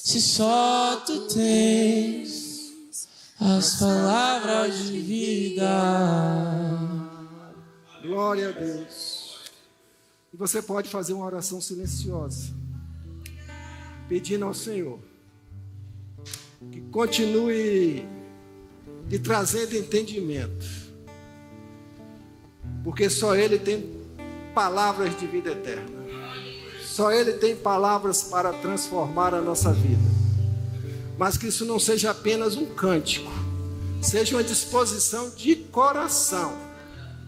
se só tu tens as palavras de vida. Glória a Deus. E você pode fazer uma oração silenciosa, pedindo ao Senhor que continue lhe trazendo entendimento, porque só Ele tem palavras de vida eterna. Só Ele tem palavras para transformar a nossa vida. Mas que isso não seja apenas um cântico, seja uma disposição de coração.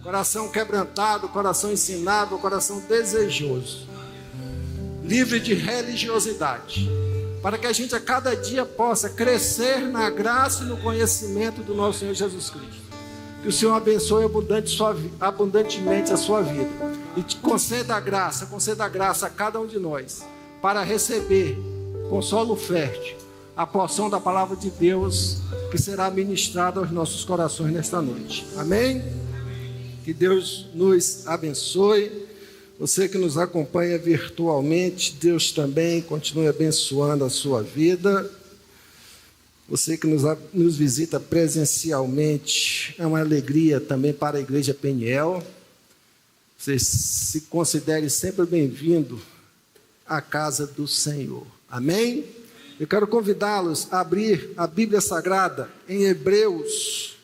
Coração quebrantado, coração ensinado, coração desejoso, livre de religiosidade, para que a gente a cada dia possa crescer na graça e no conhecimento do nosso Senhor Jesus Cristo. Que o Senhor abençoe abundantemente a sua vida e te conceda graça a cada um de nós para receber com solo fértil a porção da palavra de Deus que será ministrada aos nossos corações nesta noite. Amém? Que Deus nos abençoe. Você que nos acompanha virtualmente, Deus também continue abençoando a sua vida. Você que nos visita presencialmente, é uma alegria também para a Igreja Peniel. Você se considere sempre bem-vindo à casa do Senhor. Amém? Eu quero convidá-los a abrir a Bíblia Sagrada em Hebreus,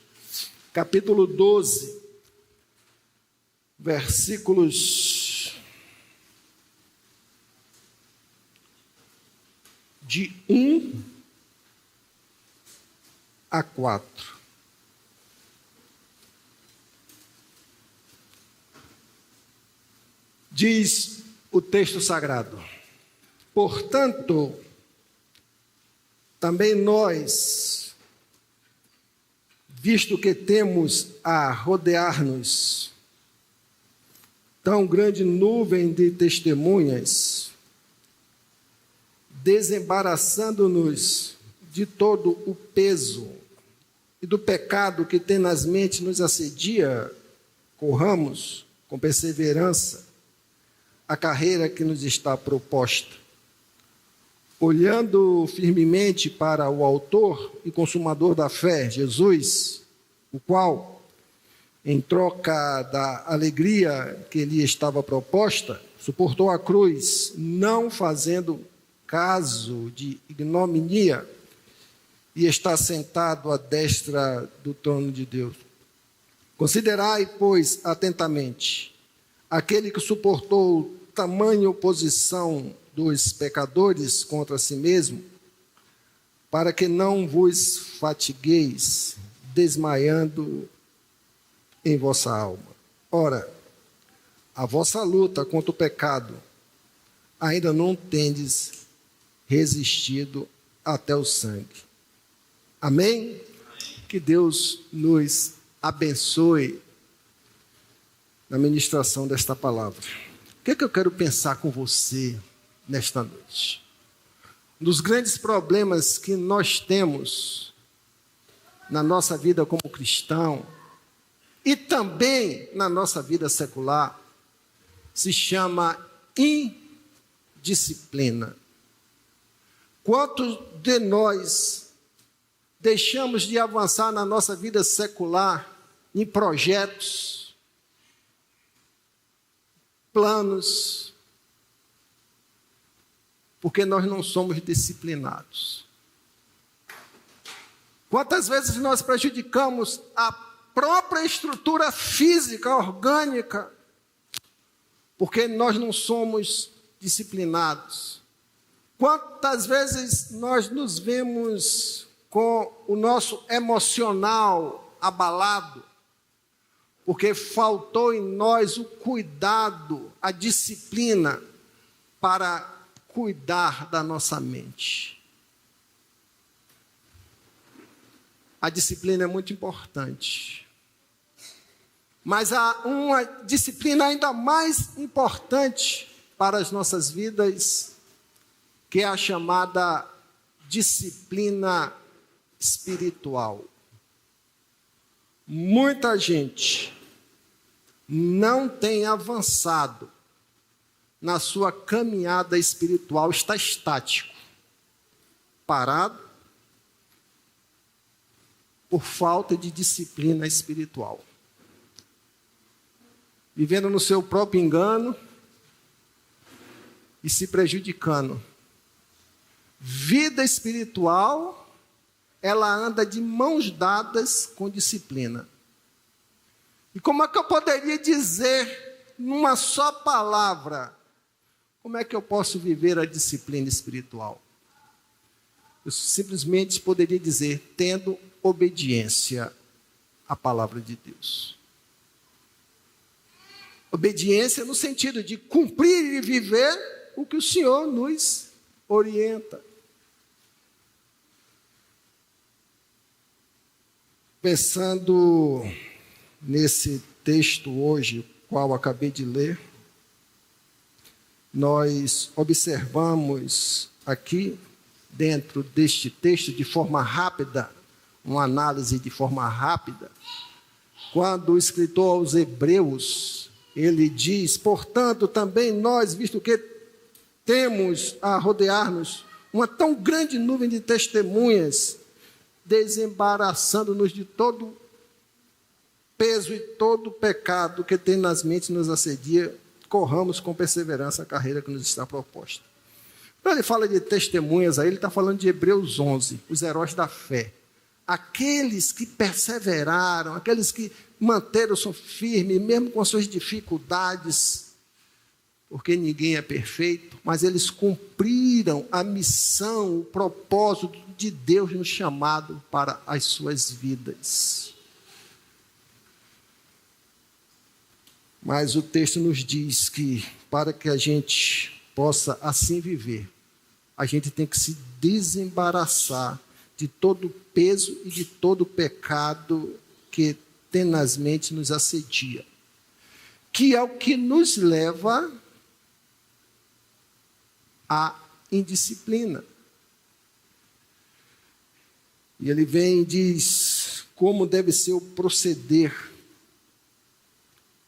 capítulo 12, versículos de 1 a 4. Diz o texto sagrado: portanto, também nós, visto que temos a rodear-nos tão grande nuvem de testemunhas, desembaraçando-nos de todo o peso e do pecado que tenazmente nos assedia, corramos com perseverança a carreira que nos está proposta, olhando firmemente para o autor e consumador da fé, Jesus, o qual, em troca da alegria que lhe estava proposta, suportou a cruz, não fazendo caso de ignominia, e está sentado à destra do trono de Deus. Considerai, pois, atentamente aquele que suportou tamanha oposição dos pecadores contra si mesmo, para que não vos fatigueis, desmaiando em vossa alma. Ora, a vossa luta contra o pecado ainda não tendes resistido até o sangue. Amém? Que Deus nos abençoe na ministração desta palavra. O que é que eu quero pensar com você nesta noite? Um dos grandes problemas que nós temos na nossa vida como cristão e também na nossa vida secular se chama indisciplina. Quantos de nós deixamos de avançar na nossa vida secular em projetos, planos, porque nós não somos disciplinados? Quantas vezes nós prejudicamos a própria estrutura física, orgânica, porque nós não somos disciplinados? Quantas vezes nós nos vemos com o nosso emocional abalado, porque faltou em nós o cuidado, a disciplina para cuidar da nossa mente. A disciplina é muito importante, mas há uma disciplina ainda mais importante para as nossas vidas, que é a chamada disciplina espiritual. Muita gente não tem avançado na sua caminhada espiritual, está estático. parado por falta de disciplina espiritual. Vivendo no seu próprio engano e se prejudicando. Vida espiritual, ela anda de mãos dadas com disciplina. E como é que eu poderia dizer, numa só palavra, como é que eu posso viver a disciplina espiritual? Eu simplesmente poderia dizer, tendo obediência à palavra de Deus. Obediência no sentido de cumprir e viver o que o Senhor nos orienta. Pensando nesse texto hoje, qual acabei de ler, nós observamos aqui, dentro deste texto, de forma rápida, uma análise de forma rápida, quando o escritor aos Hebreus, ele diz, portanto, também nós, visto que temos a rodear-nos uma tão grande nuvem de testemunhas, desembaraçando-nos de todo peso e todo pecado que tenazmente nos assedia, corramos com perseverança a carreira que nos está proposta. Quando ele fala de testemunhas aí, ele está falando de Hebreus 11, os heróis da fé. Aqueles que perseveraram, aqueles que manteram-se firmes, mesmo com as suas dificuldades, porque ninguém é perfeito, mas eles cumpriram a missão, o propósito de Deus nos chamado para as suas vidas. Mas o texto nos diz que, para que a gente possa assim viver, a gente tem que se desembaraçar de todo o peso e de todo o pecado que tenazmente nos assedia, que é o que nos leva à indisciplina. E ele vem e diz como deve ser o proceder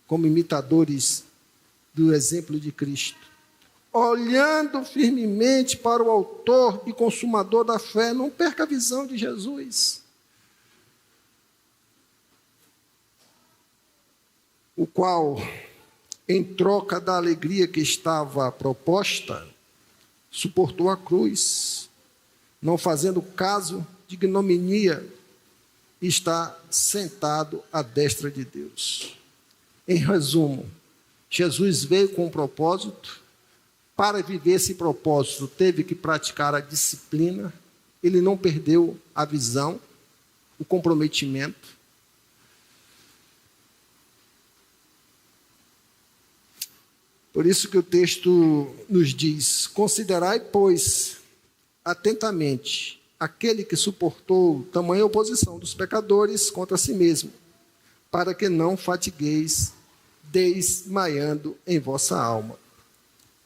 como imitadores do exemplo de Cristo. Olhando firmemente para o autor e consumador da fé, não perca a visão de Jesus. O qual, em troca da alegria que estava proposta, suportou a cruz, não fazendo caso de ignominia, e está sentado à destra de Deus. Em resumo, Jesus veio com um propósito. Para viver esse propósito, teve que praticar a disciplina. Ele não perdeu a visão, o comprometimento. Por isso que o texto nos diz: considerai, pois, atentamente aquele que suportou tamanha oposição dos pecadores contra si mesmo, para que não fatigueis, desmaiando em vossa alma.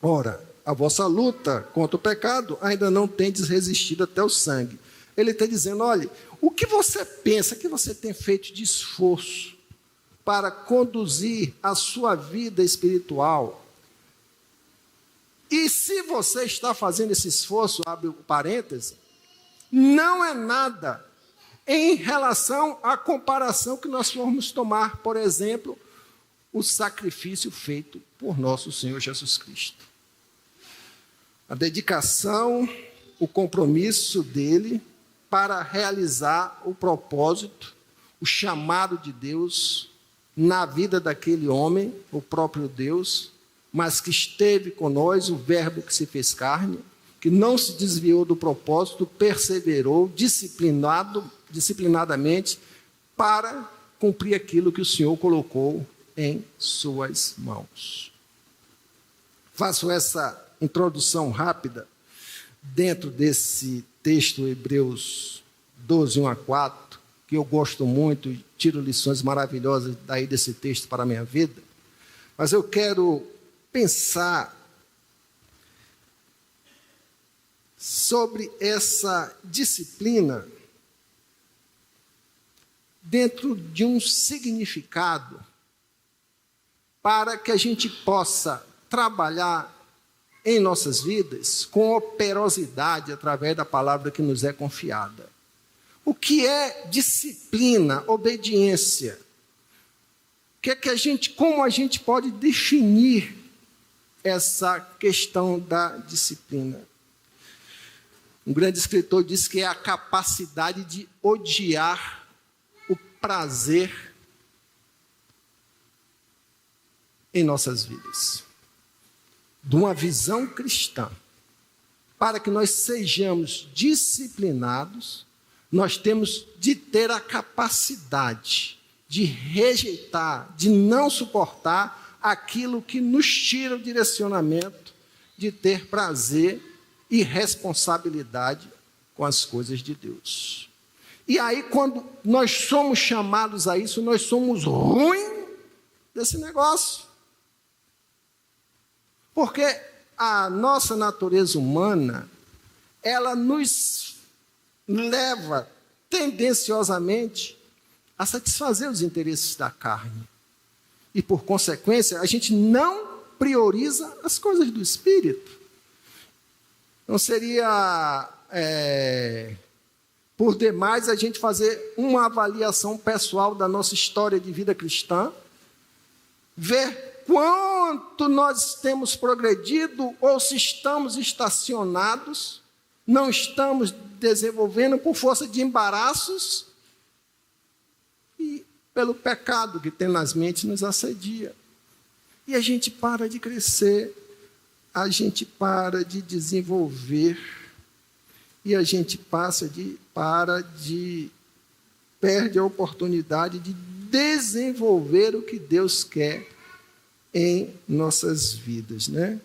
Ora, a vossa luta contra o pecado ainda não tendes resistido até o sangue. Ele está dizendo, olha, o que você pensa que você tem feito de esforço para conduzir a sua vida espiritual? E se você está fazendo esse esforço, abre o parêntese, não é nada em relação à comparação que nós formos tomar, por exemplo, o sacrifício feito por nosso Senhor Jesus Cristo. A dedicação, o compromisso dele para realizar o propósito, o chamado de Deus na vida daquele homem, o próprio Deus, mas que esteve conosco, o verbo que se fez carne, que não se desviou do propósito, perseverou disciplinadamente para cumprir aquilo que o Senhor colocou em suas mãos. Faço essa introdução rápida dentro desse texto Hebreus 12, 1 a 4, que eu gosto muito, tiro lições maravilhosas daí desse texto para a minha vida, mas eu quero pensar sobre essa disciplina dentro de um significado para que a gente possa trabalhar em nossas vidas com operosidade através da palavra que nos é confiada. O que é disciplina, obediência? Como a gente pode definir essa questão da disciplina? Um grande escritor diz que é a capacidade de odiar o prazer em nossas vidas. De uma visão cristã, para que nós sejamos disciplinados, nós temos de ter a capacidade de rejeitar, de não suportar aquilo que nos tira o direcionamento de ter prazer e responsabilidade com as coisas de Deus. E aí, quando nós somos chamados a isso, nós somos ruins desse negócio. Porque a nossa natureza humana, ela nos leva tendenciosamente a satisfazer os interesses da carne. E, por consequência, a gente não prioriza as coisas do Espírito. Não seria por demais a gente fazer uma avaliação pessoal da nossa história de vida cristã, ver quanto nós temos progredido ou se estamos estacionados, não estamos desenvolvendo por força de embaraços e pelo pecado que tem nas mentes nos assedia. E a gente para de crescer, a gente para de desenvolver e a gente perde a oportunidade de desenvolver o que Deus quer em nossas vidas, né?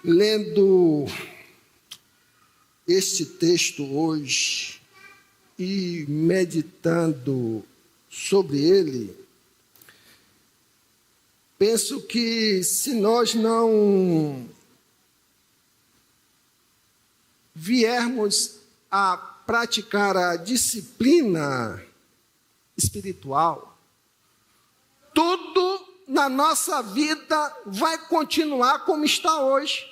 Lendo este texto hoje e meditando sobre ele, penso que se nós não viermos a praticar a disciplina espiritual, tudo na nossa vida vai continuar como está hoje.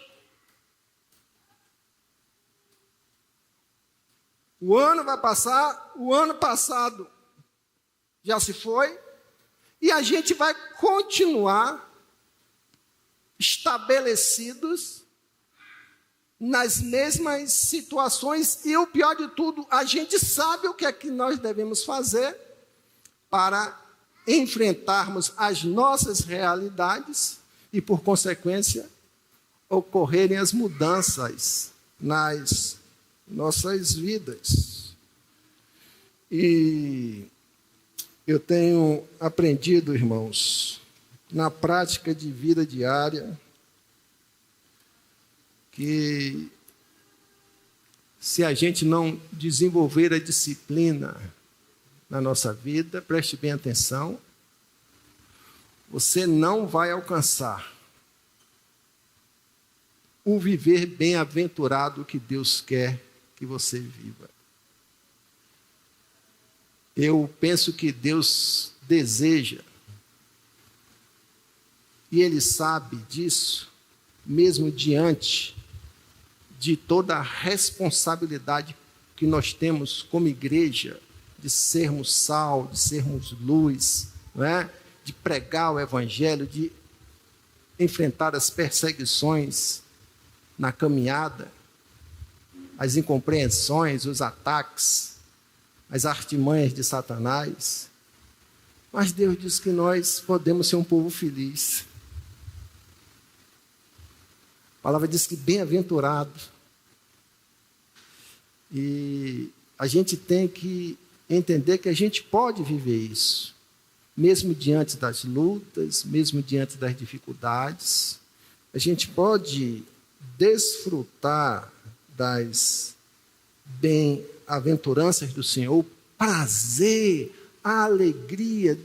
O ano vai passar, o ano passado já se foi, e a gente vai continuar estabelecidos nas mesmas situações, e o pior de tudo, a gente sabe o que é que nós devemos fazer para enfrentarmos as nossas realidades e, por consequência, ocorrerem as mudanças nas nossas vidas. E eu tenho aprendido, irmãos, na prática de vida diária, que se a gente não desenvolver a disciplina na nossa vida, preste bem atenção, você não vai alcançar o viver bem-aventurado que Deus quer que você viva. Eu penso que Deus deseja, e Ele sabe disso, mesmo diante de toda a responsabilidade que nós temos como igreja, de sermos sal, de sermos luz, não é? De pregar o Evangelho, de enfrentar as perseguições na caminhada, as incompreensões, os ataques, as artimanhas de Satanás. Mas Deus diz que nós podemos ser um povo feliz. A palavra diz que bem-aventurado. E a gente tem que entender que a gente pode viver isso, mesmo diante das lutas, mesmo diante das dificuldades. A gente pode desfrutar das bem-aventuranças do Senhor, o prazer, a alegria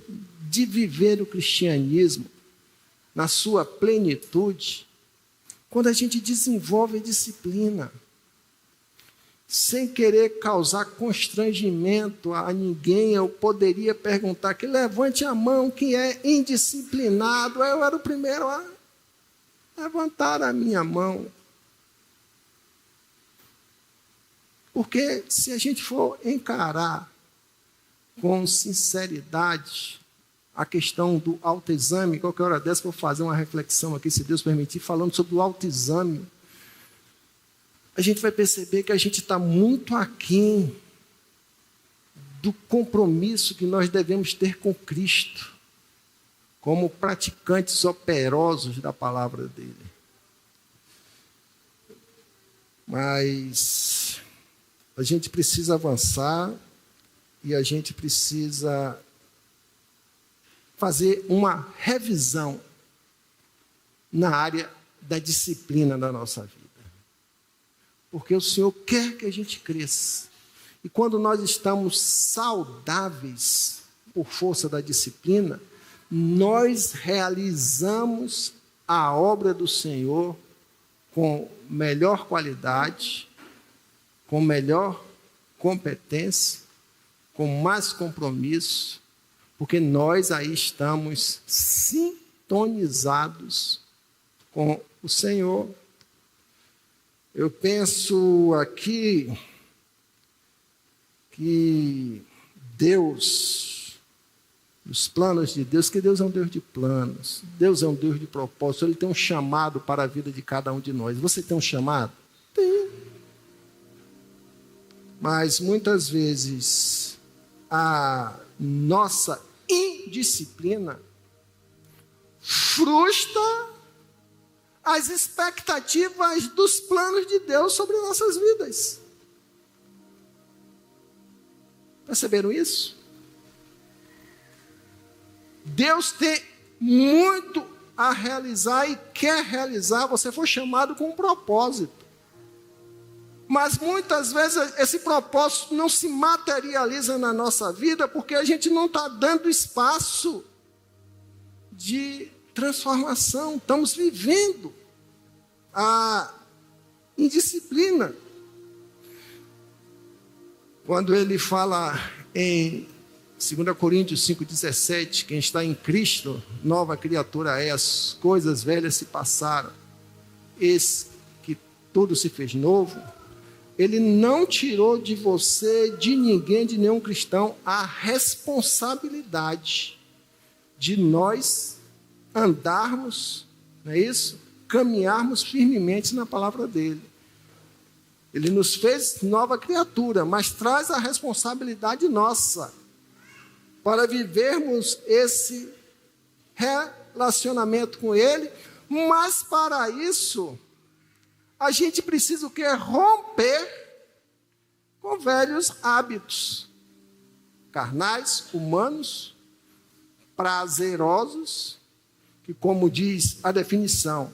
de viver o cristianismo na sua plenitude, quando a gente desenvolve a disciplina, sem querer causar constrangimento a ninguém. Eu poderia perguntar que levante a mão quem é indisciplinado. Eu era o primeiro a levantar a minha mão. Porque se a gente for encarar com sinceridade a questão do autoexame, qualquer hora dessa eu vou fazer uma reflexão aqui, se Deus permitir, falando sobre o autoexame, a gente vai perceber que a gente está muito aquém do compromisso que nós devemos ter com Cristo, como praticantes operosos da palavra dele. Mas a gente precisa avançar e a gente precisa fazer uma revisão na área da disciplina da nossa vida. Porque o Senhor quer que a gente cresça. E quando nós estamos saudáveis por força da disciplina, nós realizamos a obra do Senhor com melhor qualidade, com melhor competência, com mais compromisso, porque nós aí estamos sintonizados com o Senhor. Eu penso aqui que Deus, os planos de Deus, que Deus é um Deus de planos, Deus é um Deus de propósito, Ele tem um chamado para a vida de cada um de nós. Você tem um chamado? Tem. Mas muitas vezes a nossa indisciplina frustra as expectativas dos planos de Deus sobre nossas vidas. Perceberam isso? Deus tem muito a realizar e quer realizar. Você foi chamado com um propósito. Mas muitas vezes esse propósito não se materializa na nossa vida porque a gente não está dando espaço de transformação. Estamos vivendo a indisciplina. Quando ele fala em 2 Coríntios 5,17, quem está em Cristo, nova criatura é, as coisas velhas se passaram, eis que tudo se fez novo. Ele não tirou de você, de ninguém, de nenhum cristão, a responsabilidade de nós andarmos, não é isso? Caminharmos firmemente na palavra dele. Ele nos fez nova criatura, mas traz a responsabilidade nossa para vivermos esse relacionamento com ele, mas para isso a gente precisa o quê? Romper com velhos hábitos carnais, humanos, prazerosos, que, como diz a definição,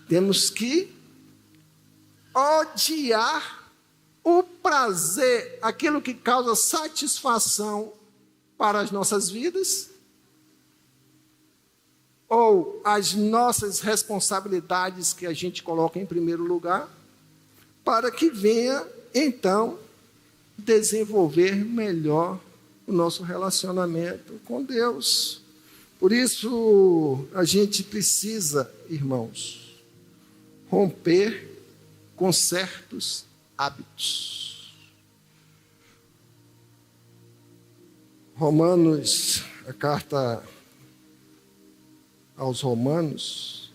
temos que odiar o prazer, aquilo que causa satisfação para as nossas vidas, ou as nossas responsabilidades que a gente coloca em primeiro lugar, para que venha, então, desenvolver melhor o nosso relacionamento com Deus. Por isso, a gente precisa, irmãos, romper com certos hábitos. Romanos, a carta aos Romanos,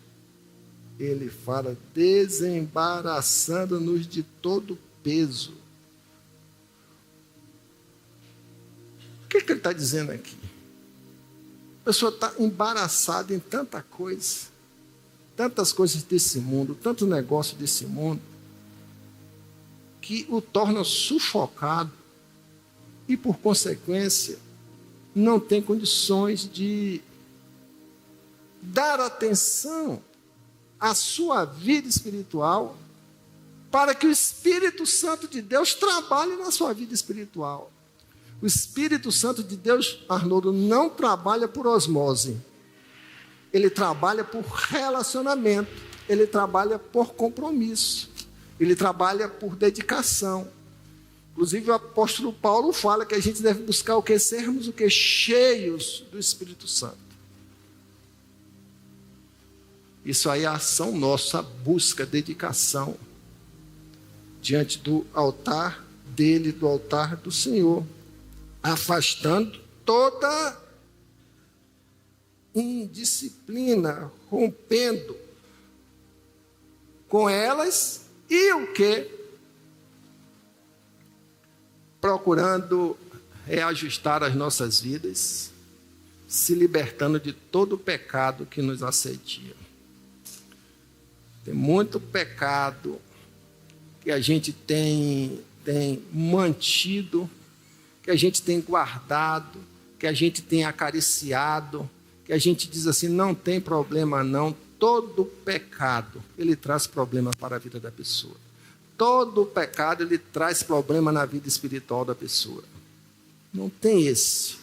ele fala desembaraçando-nos de todo peso. O que ele está dizendo aqui? A pessoa está embaraçada em tanta coisa, tantas coisas desse mundo, tanto negócio desse mundo, que o torna sufocado e, por consequência, não tem condições de dar atenção à sua vida espiritual para que o Espírito Santo de Deus trabalhe na sua vida espiritual. O Espírito Santo de Deus, Arnoldo, não trabalha por osmose. Ele trabalha por relacionamento. Ele trabalha por compromisso. Ele trabalha por dedicação. Inclusive, o apóstolo Paulo fala que a gente deve buscar o que? Sermos o que? Cheios do Espírito Santo. Isso aí é ação nossa, busca, dedicação diante do altar dele, do altar do Senhor, afastando toda indisciplina, rompendo com elas e o quê? Procurando reajustar as nossas vidas, se libertando de todo o pecado que nos assedia. Tem muito pecado que a gente tem mantido, que a gente tem guardado, que a gente tem acariciado, que a gente diz assim, não tem problema não. Todo pecado, ele traz problema para a vida da pessoa. Todo pecado, ele traz problema na vida espiritual da pessoa. Não tem esse.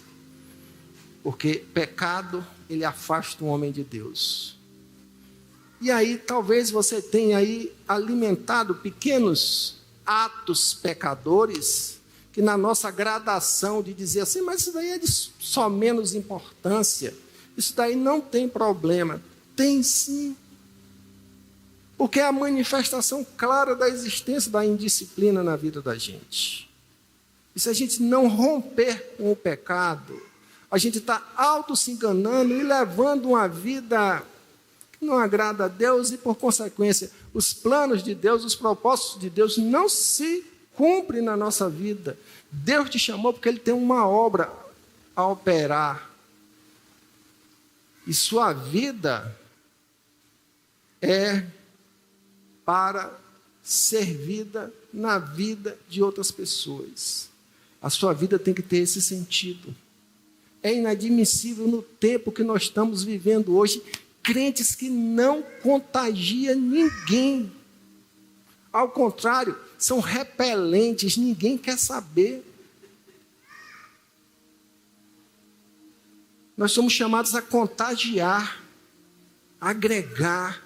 Porque pecado, ele afasta o homem de Deus. E aí, talvez você tenha aí alimentado pequenos atos pecadores, que na nossa gradação de dizer assim, mas isso daí é de só menos importância, isso daí não tem problema. Tem sim. Porque é a manifestação clara da existência da indisciplina na vida da gente. E se a gente não romper com o pecado, a gente está auto se enganando e levando uma vida que não agrada a Deus e, por consequência, os planos de Deus, os propósitos de Deus não se cumprem na nossa vida. Deus te chamou porque Ele tem uma obra a operar. E sua vida é para ser vida na vida de outras pessoas. A sua vida tem que ter esse sentido. É inadmissível no tempo que nós estamos vivendo hoje, crentes que não contagiam ninguém. Ao contrário, são repelentes, ninguém quer saber. Nós somos chamados a contagiar, a agregar,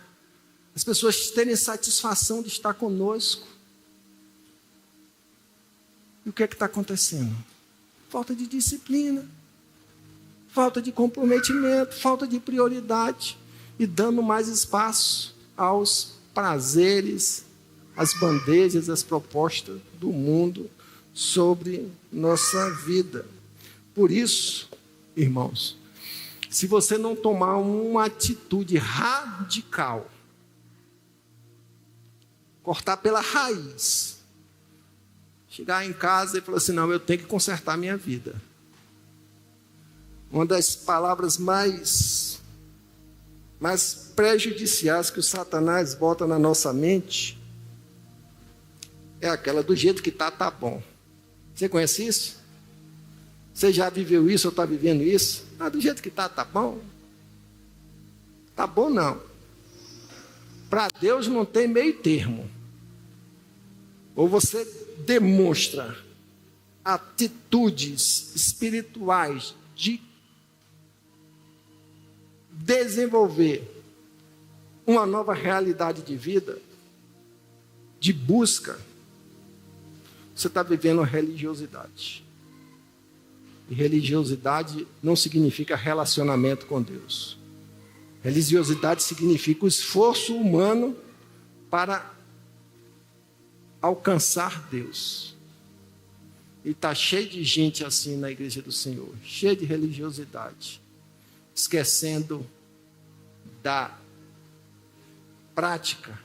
as pessoas terem satisfação de estar conosco. E o que é que está acontecendo? Falta de disciplina, falta de comprometimento, falta de prioridade e dando mais espaço aos prazeres, às bandejas, às propostas do mundo sobre nossa vida. Por isso, irmãos, se você não tomar uma atitude radical, cortar pela raiz, chegar em casa e falar assim, não, eu tenho que consertar minha vida. Uma das palavras mais prejudiciais que o Satanás bota na nossa mente é aquela, do jeito que está, tá bom. Você conhece isso? Você já viveu isso ou está vivendo isso? Ah, do jeito que está, tá bom? Tá bom não. Para Deus não tem meio termo. Ou você demonstra atitudes espirituais de desenvolver uma nova realidade de vida, de busca, você está vivendo a religiosidade. E religiosidade não significa relacionamento com Deus. Religiosidade significa o esforço humano para alcançar Deus. E está cheio de gente assim na igreja do Senhor, cheio de religiosidade, esquecendo da prática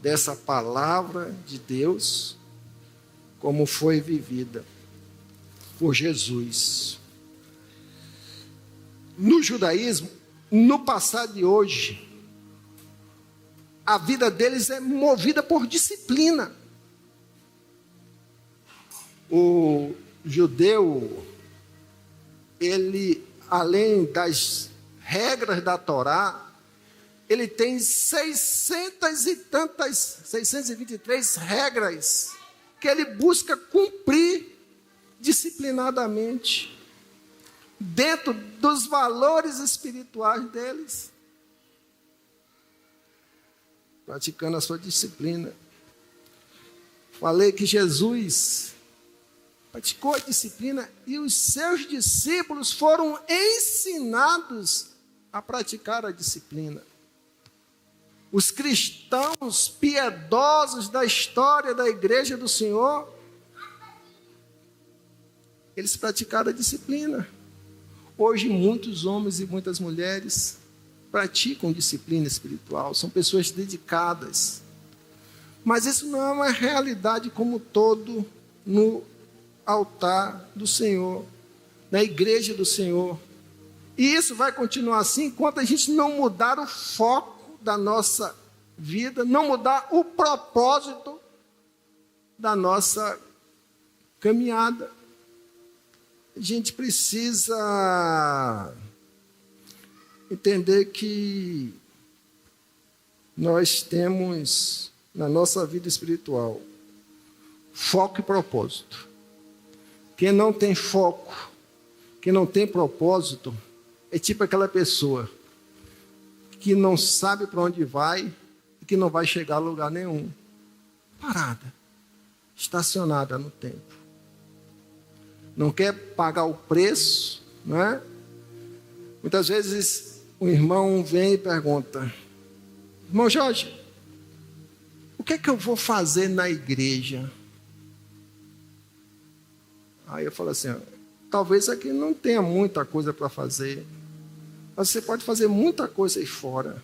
dessa palavra de Deus, como foi vivida por Jesus. No judaísmo, no passado e hoje, a vida deles é movida por disciplina. O judeu, ele, além das regras da Torá, ele tem 623 regras que ele busca cumprir disciplinadamente, dentro dos valores espirituais deles, praticando a sua disciplina. Falei que Jesus praticou a disciplina e os seus discípulos foram ensinados a praticar a disciplina. Os cristãos piedosos da história da igreja do Senhor, eles praticaram a disciplina. Hoje, muitos homens e muitas mulheres praticam disciplina espiritual, são pessoas dedicadas. Mas isso não é uma realidade como todo no altar do Senhor, na igreja do Senhor. E isso vai continuar assim enquanto a gente não mudar o foco da nossa vida, não mudar o propósito da nossa caminhada. A gente precisa entender que nós temos na nossa vida espiritual foco e propósito. Quem não tem foco, quem não tem propósito, é tipo aquela pessoa que não sabe para onde vai e que não vai chegar a lugar nenhum. Parada, estacionada no tempo. Não quer pagar o preço, não é? Muitas vezes o irmão vem e pergunta: irmão Jorge, o que é que eu vou fazer na igreja? Aí eu falo assim: talvez aqui não tenha muita coisa para fazer, mas você pode fazer muita coisa aí fora,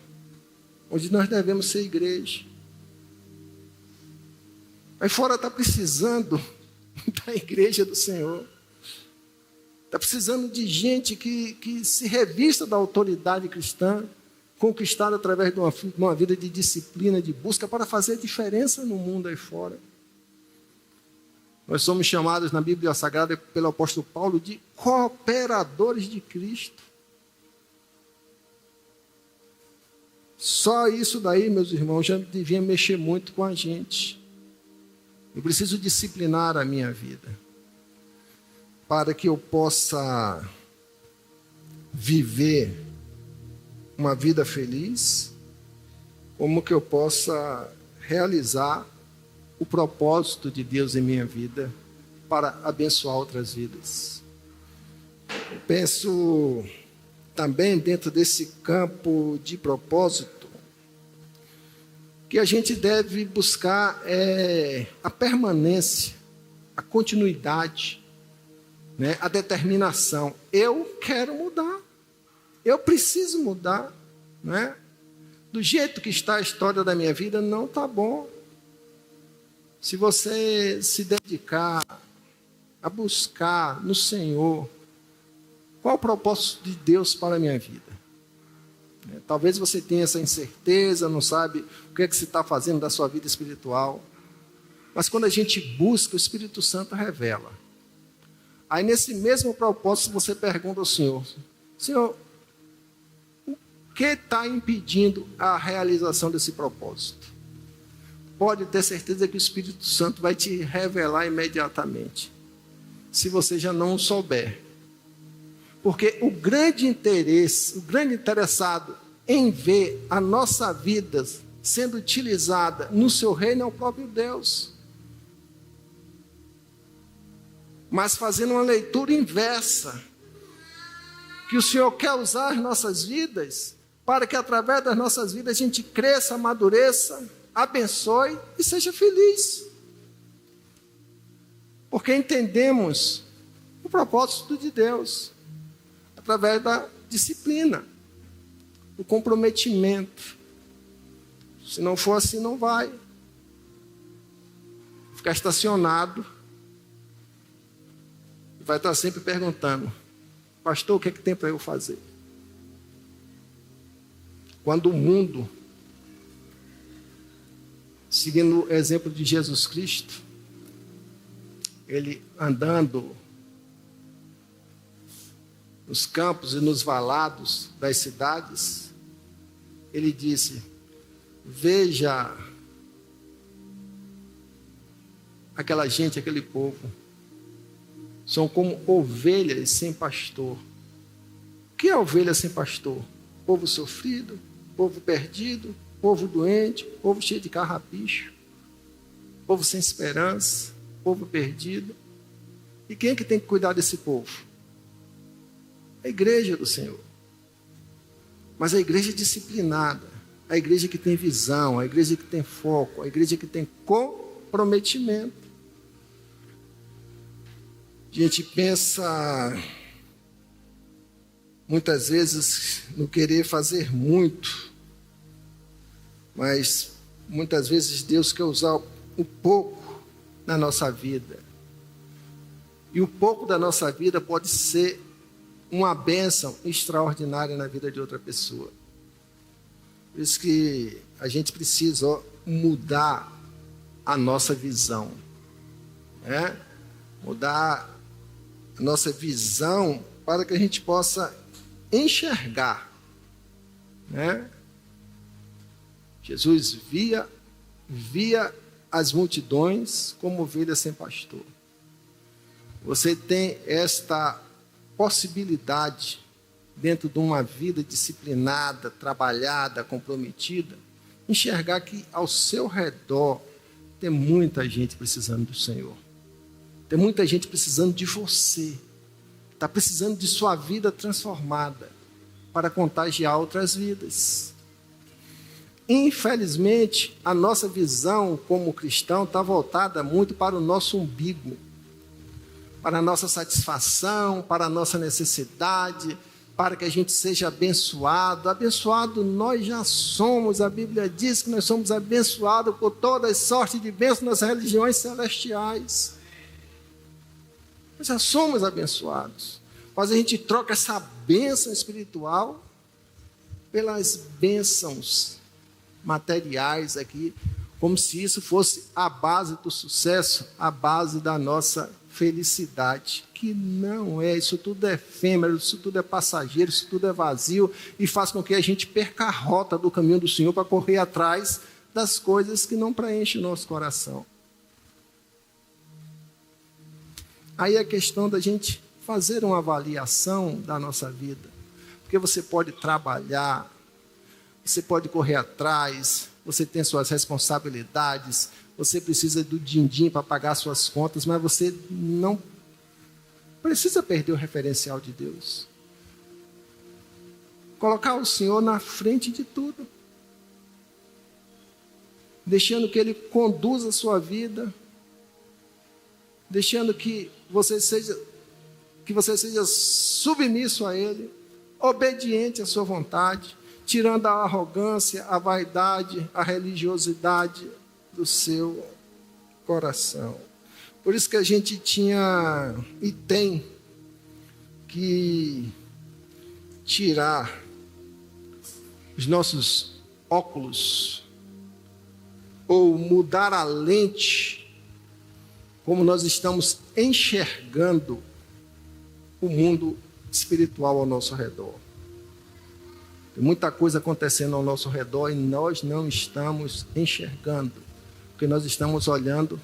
onde nós devemos ser igreja. Aí fora está precisando da igreja do Senhor. Está precisando de gente que se revista da autoridade cristã, conquistada através de uma vida de disciplina, de busca, para fazer diferença no mundo aí fora. Nós somos chamados na Bíblia Sagrada pelo apóstolo Paulo de cooperadores de Cristo. Só isso daí, meus irmãos, já devia mexer muito com a gente. Eu preciso disciplinar a minha vida, para que eu possa viver uma vida feliz, como que eu possa realizar o propósito de Deus em minha vida, para abençoar outras vidas. Eu penso também dentro desse campo de propósito, que a gente deve buscar a permanência, a continuidade, né, a determinação. Eu quero mudar, eu preciso mudar, né? Do jeito que está a história da minha vida, não está bom. Se você se dedicar a buscar no Senhor, qual o propósito de Deus para a minha vida? Talvez você tenha essa incerteza, não sabe o que é que você está fazendo da sua vida espiritual. Mas quando a gente busca, o Espírito Santo revela. Aí nesse mesmo propósito você pergunta ao Senhor: Senhor, o que está impedindo a realização desse propósito? Pode ter certeza que o Espírito Santo vai te revelar imediatamente, se você já não o souber. Porque o grande interesse, o grande interessado em ver a nossa vida sendo utilizada no seu reino é o próprio Deus. Mas fazendo uma leitura inversa, que o Senhor quer usar as nossas vidas, para que através das nossas vidas a gente cresça, amadureça, abençoe e seja feliz. Porque entendemos o propósito de Deus através da disciplina, do comprometimento. Se não for assim, não vai. Ficar estacionado e vai estar sempre perguntando: pastor, o que é que tem para eu fazer? Quando o mundo, seguindo o exemplo de Jesus Cristo, ele andando nos campos e nos valados das cidades, ele disse: veja aquela gente, aquele povo, são como ovelhas sem pastor. O que é ovelha sem pastor? Povo sofrido, povo perdido, povo doente, povo cheio de carrapicho, povo sem esperança, povo perdido. E quem é que tem que cuidar desse povo? A igreja do Senhor. Mas a igreja disciplinada, a igreja que tem visão, a igreja que tem foco, a igreja que tem comprometimento. A gente pensa muitas vezes no querer fazer muito, mas muitas vezes Deus quer usar um pouco na nossa vida. E o pouco da nossa vida pode ser uma bênção extraordinária na vida de outra pessoa. Por isso que a gente precisa mudar a nossa visão, né? Mudar a nossa visão para que a gente possa enxergar, né? Jesus via as multidões como ovelhas sem pastor. Você tem esta possibilidade dentro de uma vida disciplinada, trabalhada, comprometida, enxergar que ao seu redor tem muita gente precisando do Senhor. Tem muita gente precisando de você. Está precisando de sua vida transformada para contagiar outras vidas. Infelizmente, a nossa visão como cristão está voltada muito para o nosso umbigo, para a nossa satisfação, para a nossa necessidade, para que a gente seja abençoado. Abençoado nós já somos, a Bíblia diz que nós somos abençoados por toda sorte de bênçãos nas religiões celestiais. Nós já somos abençoados, mas a gente troca essa bênção espiritual pelas bênçãos materiais aqui, como se isso fosse a base do sucesso, a base da nossa felicidade, que não é. Isso tudo é efêmero, isso tudo é passageiro, isso tudo é vazio e faz com que a gente perca a rota do caminho do Senhor para correr atrás das coisas que não preenchem o nosso coração. Aí é a questão da gente fazer uma avaliação da nossa vida, porque você pode trabalhar, você pode correr atrás, você tem suas responsabilidades, você precisa do din-din para pagar suas contas, mas você não precisa perder o referencial de Deus. Colocar o Senhor na frente de tudo, deixando que Ele conduza a sua vida, deixando que você seja submisso a Ele, obediente à sua vontade, tirando a arrogância, a vaidade, a religiosidade do seu coração. Por isso que a gente tinha e tem que tirar os nossos óculos ou mudar a lente como nós estamos enxergando o mundo espiritual ao nosso redor. Tem muita coisa acontecendo ao nosso redor e nós não estamos enxergando, porque nós estamos olhando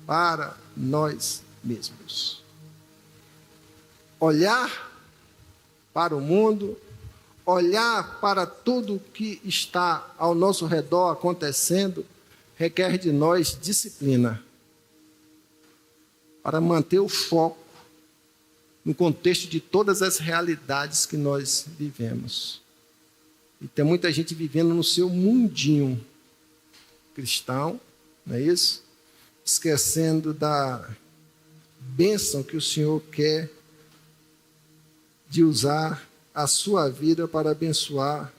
para nós mesmos. Olhar para o mundo, olhar para tudo que está ao nosso redor acontecendo, requer de nós disciplina para manter o foco no contexto de todas as realidades que nós vivemos. E tem muita gente vivendo no seu mundinho cristão, não é isso? Esquecendo da bênção que o Senhor quer de usar a sua vida para abençoar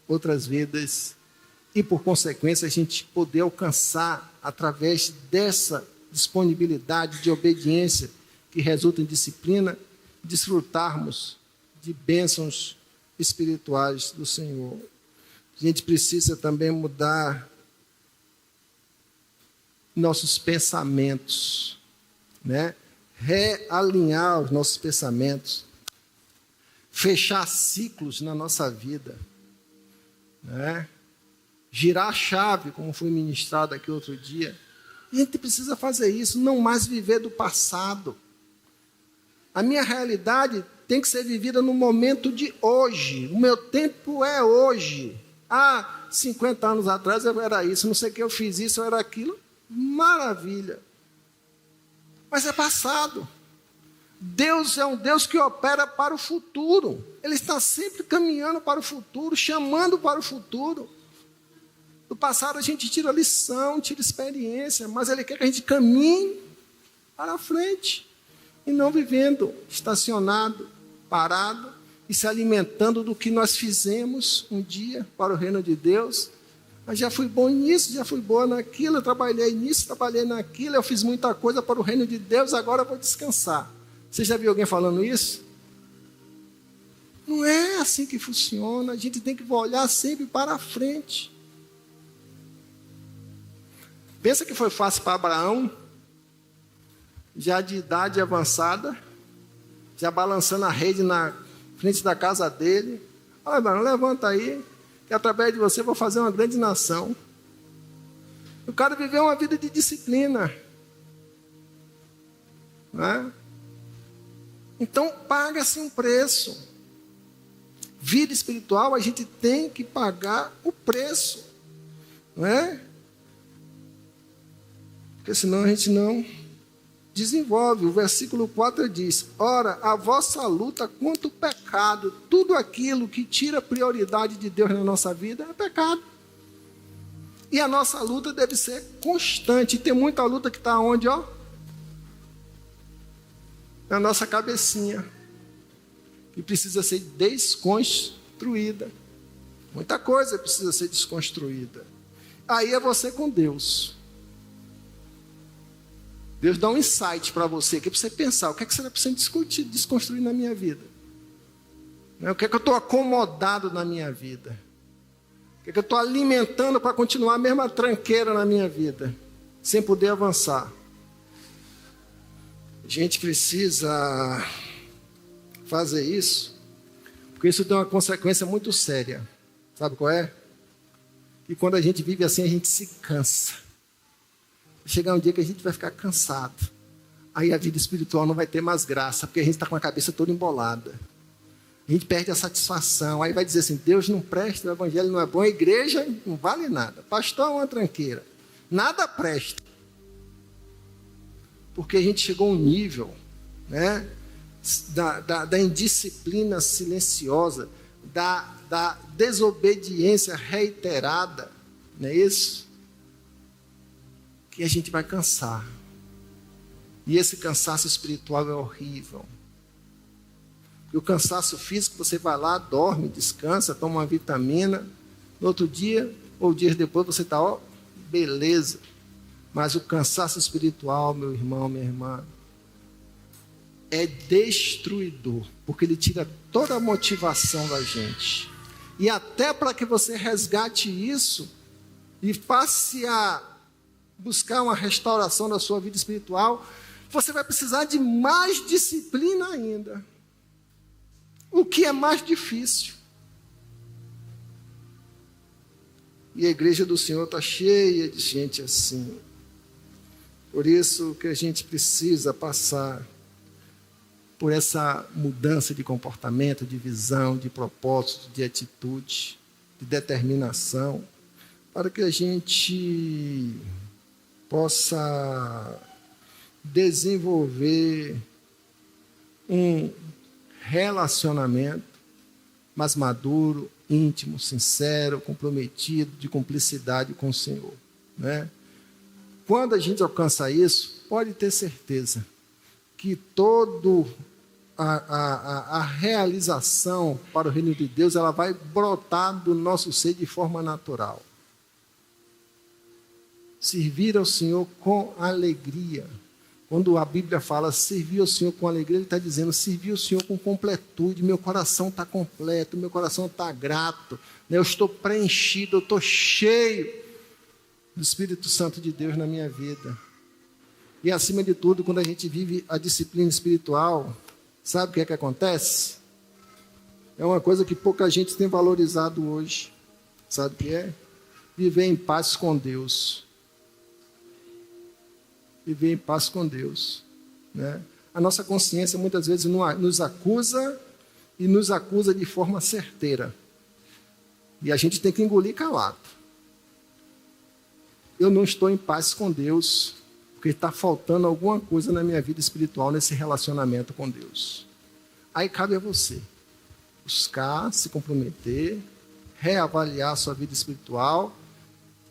outras vidas e, por consequência, a gente poder alcançar, através dessa disponibilidade de obediência que resulta em disciplina, desfrutarmos de bênçãos espirituais do Senhor. A gente precisa também mudar nossos pensamentos, né? Realinhar os nossos pensamentos, fechar ciclos na nossa vida, né? Girar a chave, como foi ministrado aqui outro dia. A gente precisa fazer isso, não mais viver do passado. A minha realidade tem que ser vivida no momento de hoje. O meu tempo é hoje. 50 anos atrás eu era isso, não sei o que, eu fiz isso, eu era aquilo. Maravilha. Mas é passado. Deus é um Deus que opera para o futuro. Ele está sempre caminhando para o futuro, chamando para o futuro. Do passado a gente tira lição, tira experiência, mas Ele quer que a gente caminhe para a frente. E não vivendo estacionado, parado e se alimentando do que nós fizemos um dia para o reino de Deus. Mas já fui bom nisso, já fui boa naquilo, eu trabalhei nisso, trabalhei naquilo, eu fiz muita coisa para o reino de Deus, agora eu vou descansar. Você já viu alguém falando isso? Não é assim que funciona, a gente tem que olhar sempre para a frente. Pensa que foi fácil para Abraão, já de idade avançada, já balançando a rede na frente da casa dele. Olha, Abraão, levanta aí, que através de você eu vou fazer uma grande nação. O cara viveu uma vida de disciplina. Não é? Então, paga-se um preço. Vida espiritual, a gente tem que pagar o preço. Não é? Porque senão a gente não desenvolve. O versículo 4 diz: ora, a vossa luta contra o pecado, tudo aquilo que tira a prioridade de Deus na nossa vida é pecado. E a nossa luta deve ser constante. E tem muita luta que está onde, ó? Na nossa cabecinha. E precisa ser desconstruída. Muita coisa precisa ser desconstruída. Aí é você com Deus. Deus dá um insight para você, que é para você pensar, o que é que você está precisando desconstruir na minha vida? O que é que eu estou acomodado na minha vida? O que é que eu estou alimentando para continuar a mesma tranqueira na minha vida, sem poder avançar? A gente precisa fazer isso, porque isso tem uma consequência muito séria. Sabe qual é? Que quando a gente vive assim, a gente se cansa. Chegar um dia que a gente vai ficar cansado. Aí a vida espiritual não vai ter mais graça, porque a gente está com a cabeça toda embolada. A gente perde a satisfação. Aí vai dizer assim, Deus não presta, o evangelho não é bom, a igreja não vale nada. Pastor é uma tranqueira. Nada presta. Porque a gente chegou a um nível, né, da indisciplina silenciosa, da desobediência reiterada. Não é isso? Que a gente vai cansar. E esse cansaço espiritual é horrível. E o cansaço físico, você vai lá, dorme, descansa, toma uma vitamina. No outro dia, ou dias depois, você está, ó, beleza. Mas o cansaço espiritual, meu irmão, minha irmã, é destruidor. Porque ele tira toda a motivação da gente. E até para que você resgate isso e passe a buscar uma restauração da sua vida espiritual, você vai precisar de mais disciplina ainda. O que é mais difícil. E a igreja do Senhor está cheia de gente assim. Por isso que a gente precisa passar por essa mudança de comportamento, de visão, de propósito, de atitude, de determinação, para que a gente possa desenvolver um relacionamento mais maduro, íntimo, sincero, comprometido, de cumplicidade com o Senhor, né? Quando a gente alcança isso, pode ter certeza que toda a realização para o reino de Deus, ela vai brotar do nosso ser de forma natural. Servir ao Senhor com alegria. Quando a Bíblia fala servir ao Senhor com alegria, ele está dizendo servir ao Senhor com completude. Meu coração está completo, meu coração está grato, né? Eu estou preenchido, eu estou cheio do Espírito Santo de Deus na minha vida. E acima de tudo, quando a gente vive a disciplina espiritual, sabe o que é que acontece? É uma coisa que pouca gente tem valorizado hoje. Sabe o que é? Viver em paz com Deus. Viver em paz com Deus, né? A nossa consciência muitas vezes nos acusa e nos acusa de forma certeira. E a gente tem que engolir calado. Eu não estou em paz com Deus, porque está faltando alguma coisa na minha vida espiritual, nesse relacionamento com Deus. Aí cabe a você buscar, se comprometer, reavaliar a sua vida espiritual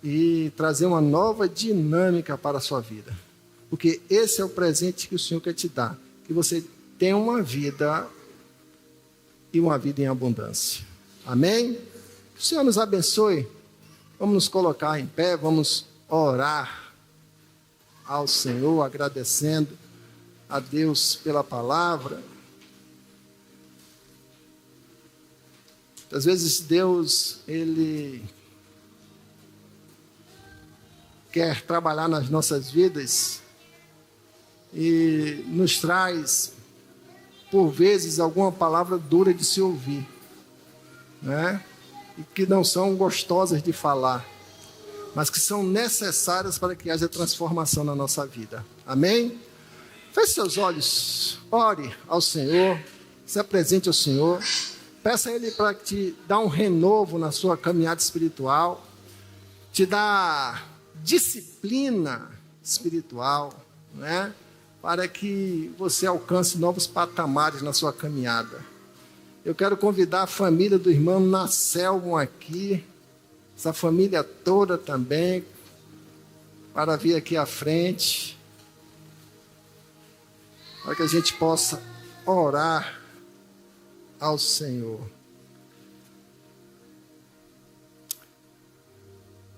e trazer uma nova dinâmica para a sua vida. Porque esse é o presente que o Senhor quer te dar, que você tenha uma vida e uma vida em abundância. Amém? Que o Senhor nos abençoe. Vamos nos colocar em pé, vamos orar ao Senhor, agradecendo a Deus pela palavra. Às vezes Deus, Ele quer trabalhar nas nossas vidas e nos traz, por vezes, alguma palavra dura de se ouvir, né? E que não são gostosas de falar, mas que são necessárias para que haja transformação na nossa vida. Amém? Feche seus olhos, ore ao Senhor, se apresente ao Senhor, peça a Ele para te dar um renovo na sua caminhada espiritual, te dar disciplina espiritual, né? Para que você alcance novos patamares na sua caminhada. Eu quero convidar a família do irmão Nacelmo aqui, essa família toda também, para vir aqui à frente, para que a gente possa orar ao Senhor.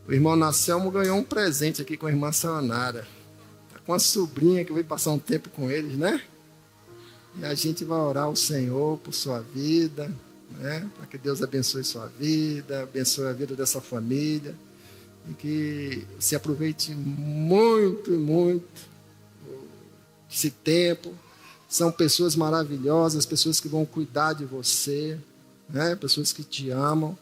O irmão Nacelmo ganhou um presente aqui com a irmã Sayonara. Está com a sobrinha que veio passar um tempo com eles, né? E a gente vai orar ao Senhor por sua vida, né? Para que Deus abençoe sua vida, abençoe a vida dessa família. E que se aproveite muito, muito esse tempo. São pessoas maravilhosas, pessoas que vão cuidar de você, né? Pessoas que te amam.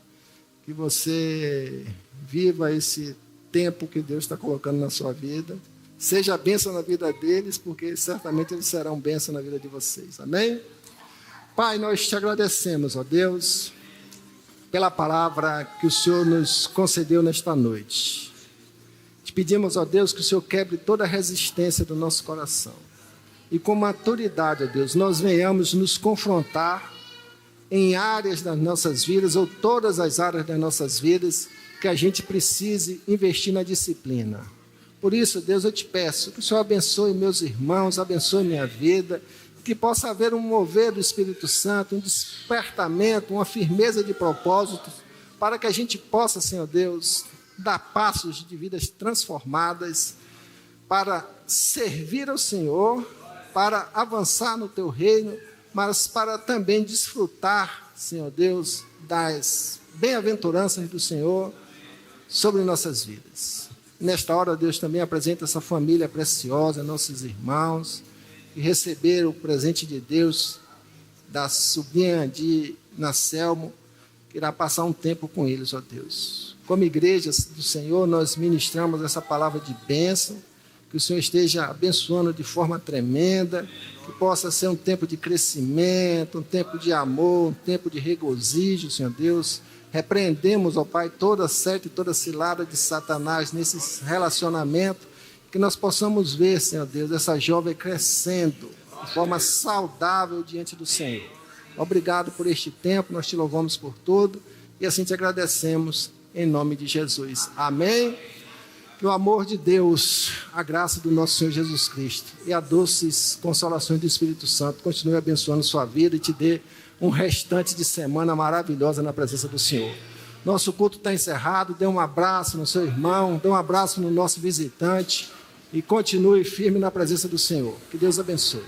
Que você viva esse tempo que Deus está colocando na sua vida. Seja bênção na vida deles, porque certamente eles serão bênção na vida de vocês. Amém? Pai, nós te agradecemos, ó Deus, pela palavra que o Senhor nos concedeu nesta noite. Te pedimos, ó Deus, que o Senhor quebre toda a resistência do nosso coração. E com maturidade, ó Deus, nós venhamos nos confrontar em áreas das nossas vidas, ou todas as áreas das nossas vidas, que a gente precise investir na disciplina. Por isso, Deus, eu te peço que o Senhor abençoe meus irmãos, abençoe minha vida, que possa haver um mover do Espírito Santo, um despertamento, uma firmeza de propósitos, para que a gente possa, Senhor Deus, dar passos de vidas transformadas, para servir ao Senhor, para avançar no teu reino, mas para também desfrutar, Senhor Deus, das bem-aventuranças do Senhor sobre nossas vidas. Nesta hora, Deus também apresenta essa família preciosa, nossos irmãos, que receberam o presente de Deus, da sobrinha de Nacelmo, que irá passar um tempo com eles, ó Deus. Como igreja do Senhor, nós ministramos essa palavra de bênção, que o Senhor esteja abençoando de forma tremenda, que possa ser um tempo de crescimento, um tempo de amor, um tempo de regozijo, Senhor Deus. Repreendemos, ó Pai, toda seta e toda cilada de Satanás nesse relacionamento, que nós possamos ver, Senhor Deus, essa jovem crescendo de forma saudável diante do Senhor. Obrigado por este tempo, nós te louvamos por tudo e assim te agradecemos em nome de Jesus. Amém? Que o amor de Deus, a graça do nosso Senhor Jesus Cristo e as doces consolações do Espírito Santo continue abençoando sua vida e te dê um restante de semana maravilhosa na presença do Senhor. Nosso culto está encerrado, dê um abraço no seu irmão, dê um abraço no nosso visitante e continue firme na presença do Senhor. Que Deus abençoe.